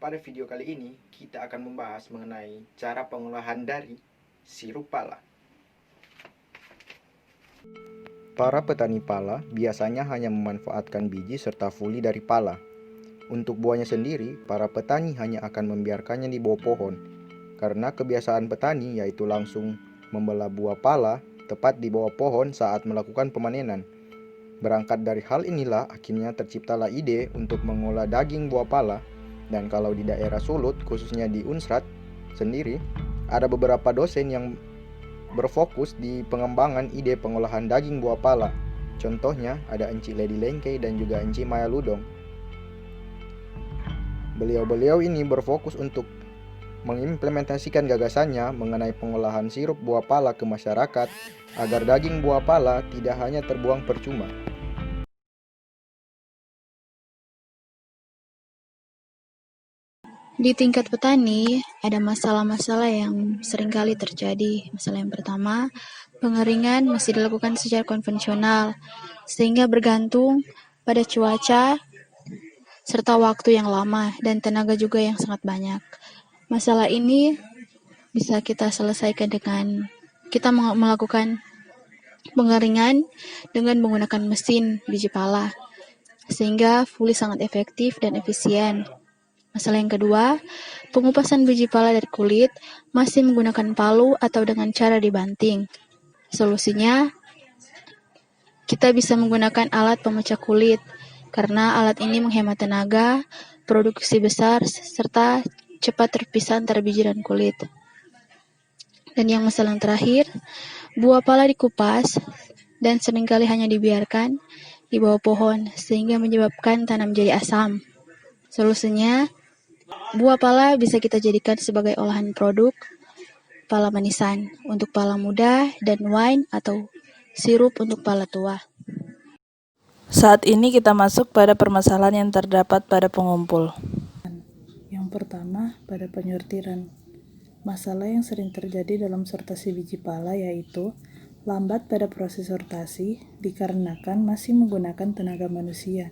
Pada video kali ini, kita akan membahas mengenai cara pengolahan dari sirup pala. Para petani pala biasanya hanya memanfaatkan biji serta fuli dari pala. Untuk buahnya sendiri, para petani hanya akan membiarkannya di bawah pohon, karena kebiasaan petani yaitu langsung membelah buah pala tepat di bawah pohon saat melakukan pemanenan. Berangkat dari hal inilah akhirnya terciptalah ide untuk mengolah daging buah pala. Dan kalau di daerah Sulut, khususnya di Unsrat sendiri, ada beberapa dosen yang berfokus di pengembangan ide pengolahan daging buah pala. Contohnya ada Encik Lady Lengkei dan juga Encik Maya Ludong. Beliau-beliau ini berfokus untuk mengimplementasikan gagasannya mengenai pengolahan sirup buah pala ke masyarakat agar daging buah pala tidak hanya terbuang percuma. Di tingkat petani, ada masalah-masalah yang seringkali terjadi. Masalah yang pertama, pengeringan masih dilakukan secara konvensional, sehingga bergantung pada cuaca serta waktu yang lama dan tenaga juga yang sangat banyak. Masalah ini bisa kita selesaikan dengan kita melakukan pengeringan dengan menggunakan mesin biji pala, sehingga fuli sangat efektif dan efisien. Masalah yang kedua, pengupasan biji pala dari kulit masih menggunakan palu atau dengan cara dibanting. Solusinya, kita bisa menggunakan alat pemecah kulit, karena alat ini menghemat tenaga, produksi besar, serta cepat terpisah antara biji dan kulit. Dan yang masalah yang terakhir, buah pala dikupas dan seringkali hanya dibiarkan di bawah pohon, sehingga menyebabkan tanah menjadi asam. Solusinya, buah pala bisa kita jadikan sebagai olahan produk pala manisan untuk pala muda dan wine atau sirup untuk pala tua. Saat ini kita masuk pada permasalahan yang terdapat pada pengumpul. Yang pertama, pada penyortiran. Masalah yang sering terjadi dalam sortasi biji pala yaitu lambat pada proses sortasi dikarenakan masih menggunakan tenaga manusia,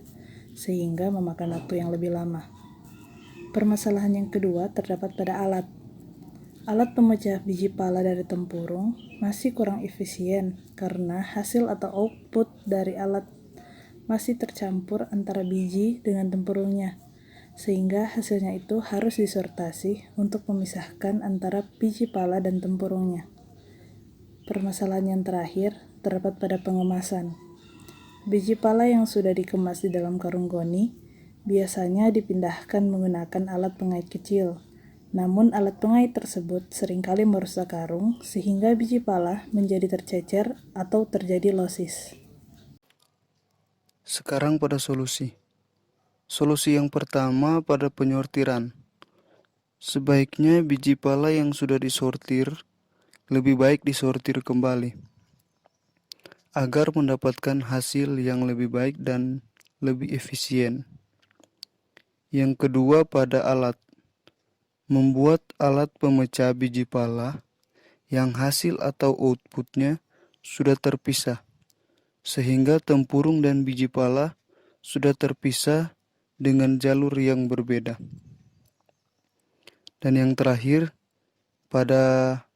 sehingga memakan waktu yang lebih lama. Permasalahan yang kedua terdapat pada alat. Alat pemecah biji pala dari tempurung masih kurang efisien karena hasil atau output dari alat masih tercampur antara biji dengan tempurungnya, sehingga hasilnya itu harus disortasi untuk memisahkan antara biji pala dan tempurungnya. Permasalahan yang terakhir terdapat pada pengemasan. Biji pala yang sudah dikemas di dalam karung goni biasanya dipindahkan menggunakan alat pengait kecil. Namun alat pengait tersebut seringkali merusak karung sehingga biji pala menjadi tercecer atau terjadi losis. Sekarang pada solusi. Solusi yang pertama pada penyortiran. Sebaiknya biji pala yang sudah disortir lebih baik disortir kembali agar mendapatkan hasil yang lebih baik dan lebih efisien. Yang kedua pada alat. Membuat alat pemecah biji pala yang hasil atau outputnya sudah terpisah, sehingga tempurung dan biji pala sudah terpisah dengan jalur yang berbeda. Dan yang terakhir, pada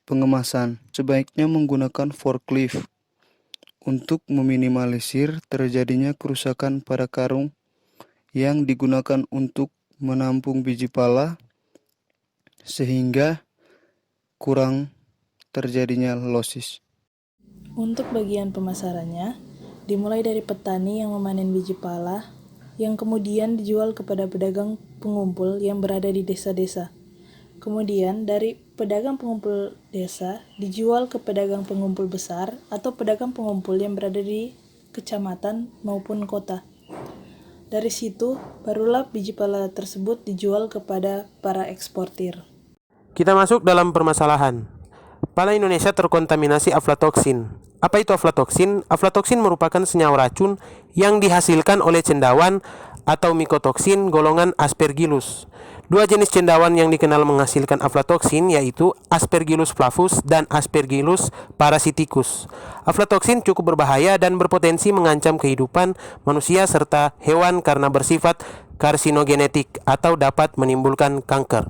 pengemasan, sebaiknya menggunakan forklift untuk meminimalisir terjadinya kerusakan pada karung yang digunakan untuk menampung biji pala sehingga kurang terjadinya losis. Untuk bagian pemasarannya, dimulai dari petani yang memanen biji pala yang kemudian dijual kepada pedagang pengumpul yang berada di desa-desa. Kemudian dari pedagang pengumpul desa dijual ke pedagang pengumpul besar atau pedagang pengumpul yang berada di kecamatan maupun kota. Dari situ, barulah biji pala tersebut dijual kepada para eksportir. Kita masuk dalam permasalahan. Pala Indonesia terkontaminasi aflatoksin. Apa itu aflatoksin? Aflatoksin merupakan senyawa racun yang dihasilkan oleh cendawan atau mikotoksin golongan Aspergillus. Dua jenis cendawan yang dikenal menghasilkan aflatoksin yaitu Aspergillus flavus dan Aspergillus parasiticus. Aflatoksin cukup berbahaya dan berpotensi mengancam kehidupan manusia serta hewan karena bersifat karsinogenetik atau dapat menimbulkan kanker.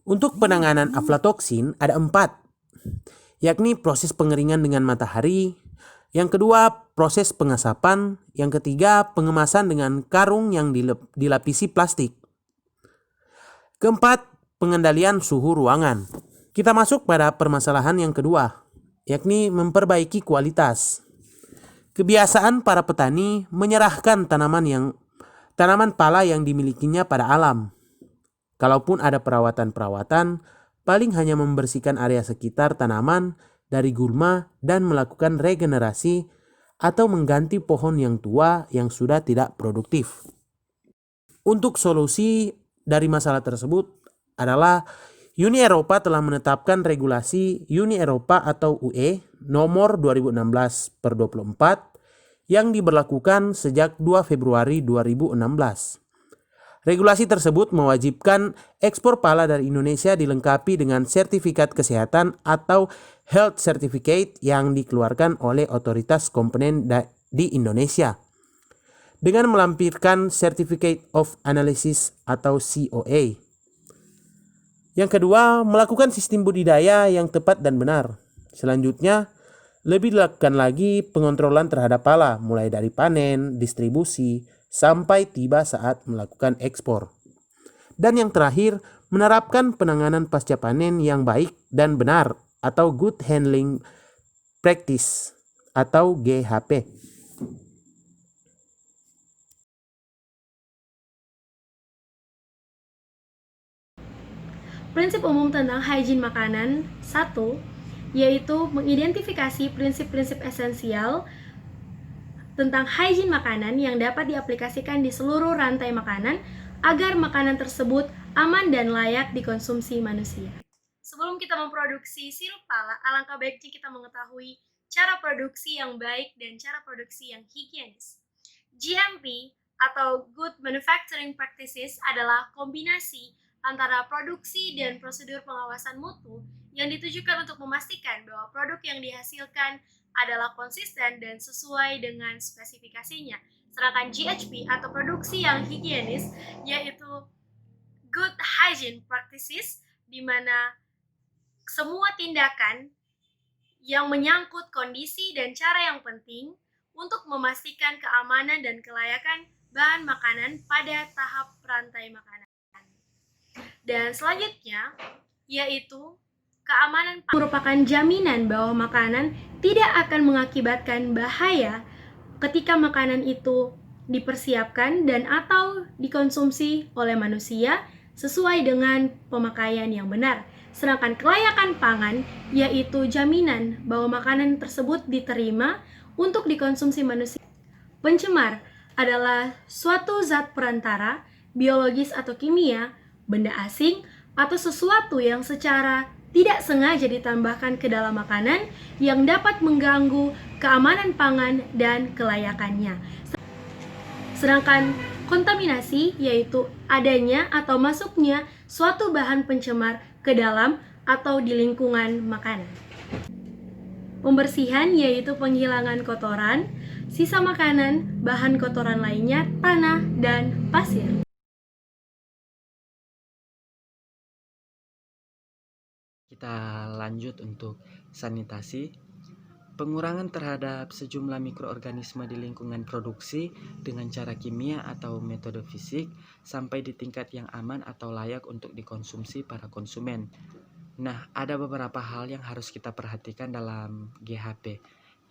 Untuk penanganan aflatoksin ada 4, yakni proses pengeringan dengan matahari, yang kedua proses pengasapan, yang ketiga pengemasan dengan karung yang dilapisi plastik, keempat pengendalian suhu ruangan. Kita masuk pada permasalahan yang kedua, yakni memperbaiki kualitas. Kebiasaan para petani menyerahkan tanaman pala yang dimilikinya pada alam. Kalaupun ada perawatan-perawatan, paling hanya membersihkan area sekitar tanaman dari gulma dan melakukan regenerasi atau mengganti pohon yang tua yang sudah tidak produktif. Untuk solusi dari masalah tersebut adalah Uni Eropa telah menetapkan regulasi Uni Eropa atau UE nomor 2016/24 yang diberlakukan sejak 2 Februari 2016. Regulasi tersebut mewajibkan ekspor pala dari Indonesia dilengkapi dengan sertifikat kesehatan atau health certificate yang dikeluarkan oleh otoritas komponen di Indonesia dengan melampirkan Certificate of Analysis atau COA. Yang kedua, melakukan sistem budidaya yang tepat dan benar. Selanjutnya, lebih dilakukan lagi pengontrolan terhadap pala, mulai dari panen, distribusi, sampai tiba saat melakukan ekspor. Dan yang terakhir, menerapkan penanganan pasca panen yang baik dan benar atau Good Handling Practice atau GHP. Prinsip umum tentang hygiene makanan 1, yaitu mengidentifikasi prinsip-prinsip esensial tentang hygiene makanan yang dapat diaplikasikan di seluruh rantai makanan agar makanan tersebut aman dan layak dikonsumsi manusia. Sebelum kita memproduksi sirup pala, alangkah baiknya kita mengetahui cara produksi yang baik dan cara produksi yang higienis. GMP atau Good Manufacturing Practices adalah kombinasi antara produksi dan prosedur pengawasan mutu yang ditujukan untuk memastikan bahwa produk yang dihasilkan adalah konsisten dan sesuai dengan spesifikasinya. Sedangkan GHP atau produksi yang higienis yaitu Good Hygiene Practices, di mana semua tindakan yang menyangkut kondisi dan cara yang penting untuk memastikan keamanan dan kelayakan bahan makanan pada tahap rantai makanan. Dan selanjutnya, yaitu keamanan merupakan jaminan bahwa makanan tidak akan mengakibatkan bahaya ketika makanan itu dipersiapkan dan atau dikonsumsi oleh manusia sesuai dengan pemakaian yang benar. Sedangkan kelayakan pangan yaitu jaminan bahwa makanan tersebut diterima untuk dikonsumsi manusia. Pencemar adalah suatu zat perantara, biologis atau kimia, benda asing, atau sesuatu yang secara tidak sengaja ditambahkan ke dalam makanan yang dapat mengganggu keamanan pangan dan kelayakannya. Sedangkan kontaminasi yaitu adanya atau masuknya suatu bahan pencemar ke dalam atau di lingkungan makanan. Pembersihan yaitu penghilangan kotoran, sisa makanan, bahan kotoran lainnya, tanah, dan pasir. Kita lanjut untuk sanitasi. Pengurangan terhadap sejumlah mikroorganisme di lingkungan produksi dengan cara kimia atau metode fisik sampai di tingkat yang aman atau layak untuk dikonsumsi para konsumen. Nah, ada beberapa hal yang harus kita perhatikan dalam GHP,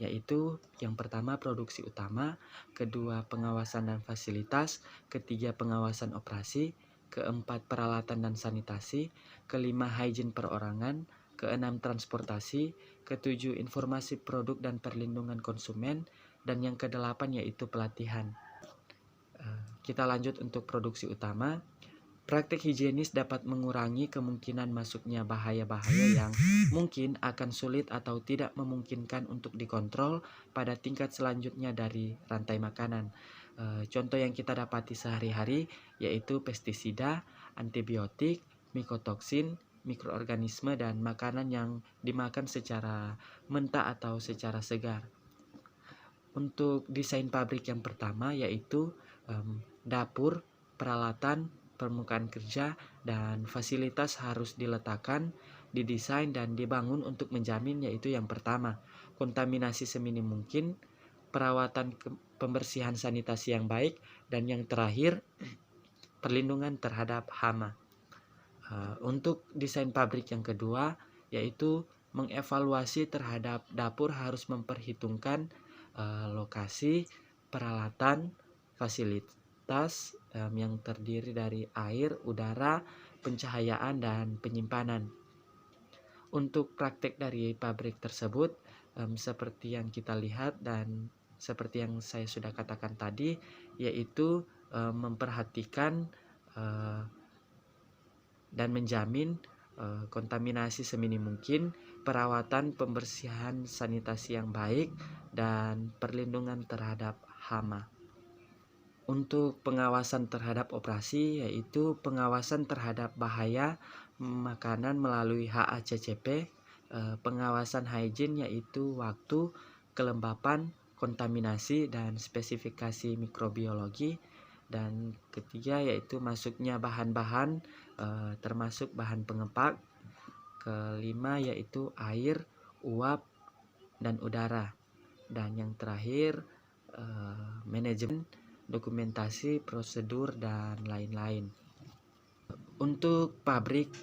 yaitu yang pertama produksi utama, kedua pengawasan dan fasilitas, ketiga pengawasan operasi, keempat peralatan dan sanitasi, kelima hygiene perorangan, keenam transportasi, ketujuh informasi produk dan perlindungan konsumen, dan yang kedelapan yaitu pelatihan. Kita lanjut untuk produksi utama. Praktik higienis dapat mengurangi kemungkinan masuknya bahaya-bahaya yang mungkin akan sulit atau tidak memungkinkan untuk dikontrol pada tingkat selanjutnya dari rantai makanan. Contoh yang kita dapati sehari-hari yaitu pestisida, antibiotik, mikotoksin, mikroorganisme, dan makanan yang dimakan secara mentah atau secara segar. Untuk desain pabrik yang pertama yaitu dapur, peralatan, permukaan kerja, dan fasilitas harus diletakkan, didesain, dan dibangun untuk menjamin, yaitu yang pertama, kontaminasi seminim mungkin, perawatan pembersihan sanitasi yang baik, dan yang terakhir, perlindungan terhadap hama. Untuk desain pabrik yang kedua, yaitu mengevaluasi terhadap dapur harus memperhitungkan lokasi, peralatan, fasilitas yang terdiri dari air, udara, pencahayaan, dan penyimpanan. Untuk praktek dari pabrik tersebut, seperti yang kita lihat dan seperti yang saya sudah katakan tadi, yaitu memperhatikan dan menjamin kontaminasi seminim mungkin, perawatan pembersihan sanitasi yang baik, dan perlindungan terhadap hama. Untuk pengawasan terhadap operasi, yaitu pengawasan terhadap bahaya makanan melalui HACCP, pengawasan hygiene yaitu waktu, kelembapan, kontaminasi, dan spesifikasi mikrobiologi, dan ketiga yaitu masuknya bahan-bahan termasuk bahan pengepak, kelima yaitu air, uap, dan udara, dan yang terakhir manajemen, dokumentasi, prosedur, dan lain-lain. Untuk pabrik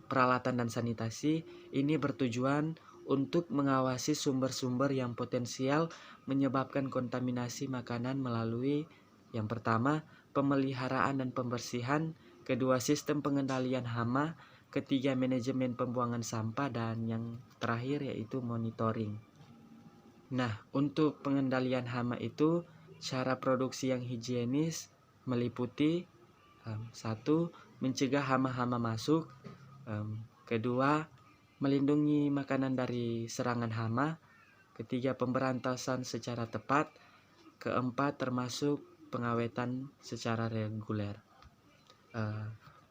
peralatan dan sanitasi ini bertujuan untuk mengawasi sumber-sumber yang potensial menyebabkan kontaminasi makanan melalui yang pertama, pemeliharaan dan pembersihan, kedua, sistem pengendalian hama, ketiga, manajemen pembuangan sampah, dan yang terakhir yaitu monitoring. Nah, untuk pengendalian hama itu cara produksi yang higienis meliputi 1. Mencegah hama-hama masuk, kedua, melindungi makanan dari serangan hama, ketiga, pemberantasan secara tepat, keempat, termasuk pengawetan secara reguler.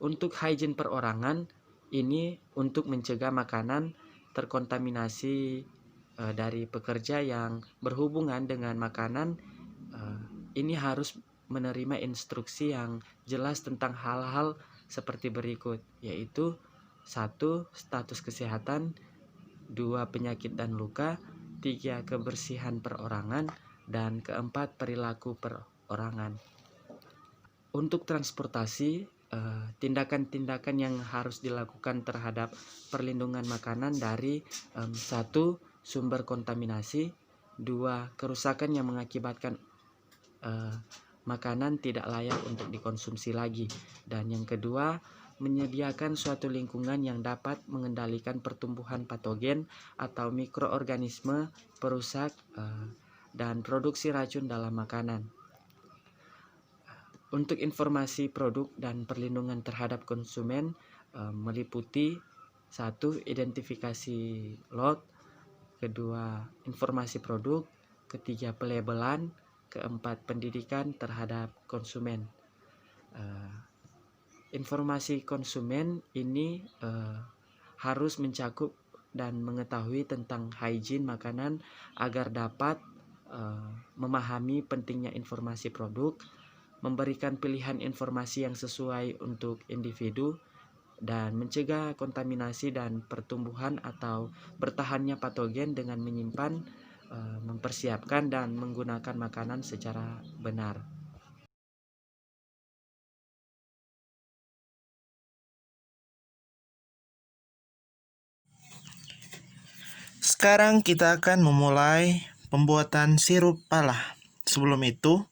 Untuk hygiene perorangan ini untuk mencegah makanan terkontaminasi dari pekerja yang berhubungan dengan makanan. Ini harus menerima instruksi yang jelas tentang hal-hal seperti berikut, yaitu 1. Status kesehatan, 2. Penyakit dan luka, 3. Kebersihan perorangan, dan keempat, perilaku perorangan. Untuk transportasi, tindakan-tindakan yang harus dilakukan terhadap perlindungan makanan dari 1. Sumber kontaminasi, 2. Kerusakan yang mengakibatkan makanan tidak layak untuk dikonsumsi lagi, dan yang kedua, menyediakan suatu lingkungan yang dapat mengendalikan pertumbuhan patogen atau mikroorganisme perusak dan produksi racun dalam makanan. Untuk informasi produk dan perlindungan terhadap konsumen meliputi 1. Identifikasi lot, kedua, informasi produk, ketiga, pelabelan, keempat, pendidikan terhadap konsumen. Informasi konsumen ini harus mencakup dan mengetahui tentang hygiene makanan agar dapat memahami pentingnya informasi produk, memberikan pilihan informasi yang sesuai untuk individu, dan mencegah kontaminasi dan pertumbuhan atau bertahannya patogen dengan menyimpan, mempersiapkan, dan menggunakan makanan secara benar. Sekarang kita akan memulai pembuatan sirup pala. Sebelum itu,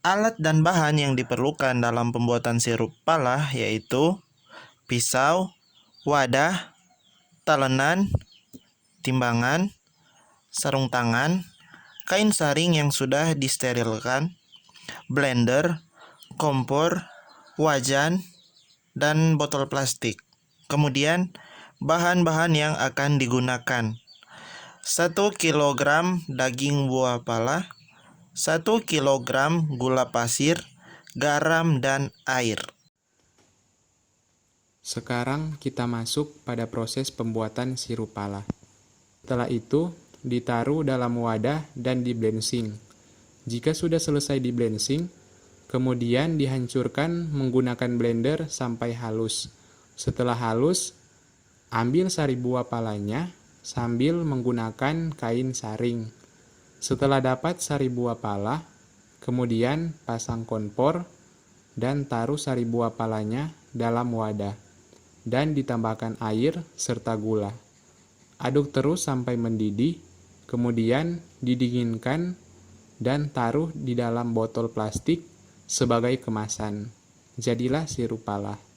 alat dan bahan yang diperlukan dalam pembuatan sirup pala yaitu pisau, wadah, talenan, timbangan, sarung tangan, kain saring yang sudah disterilkan, blender, kompor, wajan, dan botol plastik. Kemudian, bahan-bahan yang akan digunakan: 1 kg daging buah pala, 1 kg gula pasir, garam, dan air. Sekarang kita masuk pada proses pembuatan sirup pala. Setelah itu, ditaruh dalam wadah dan di-blensing. Jika sudah selesai di-blensing, Kemudian dihancurkan menggunakan blender sampai halus. Setelah halus, ambil sari buah palanya sambil menggunakan kain saring. Setelah dapat sari buah pala, kemudian pasang kompor dan taruh sari buah palanya dalam wadah dan ditambahkan air serta gula. Aduk terus sampai mendidih, kemudian didinginkan dan taruh di dalam botol plastik sebagai kemasan. Jadilah sirup pala.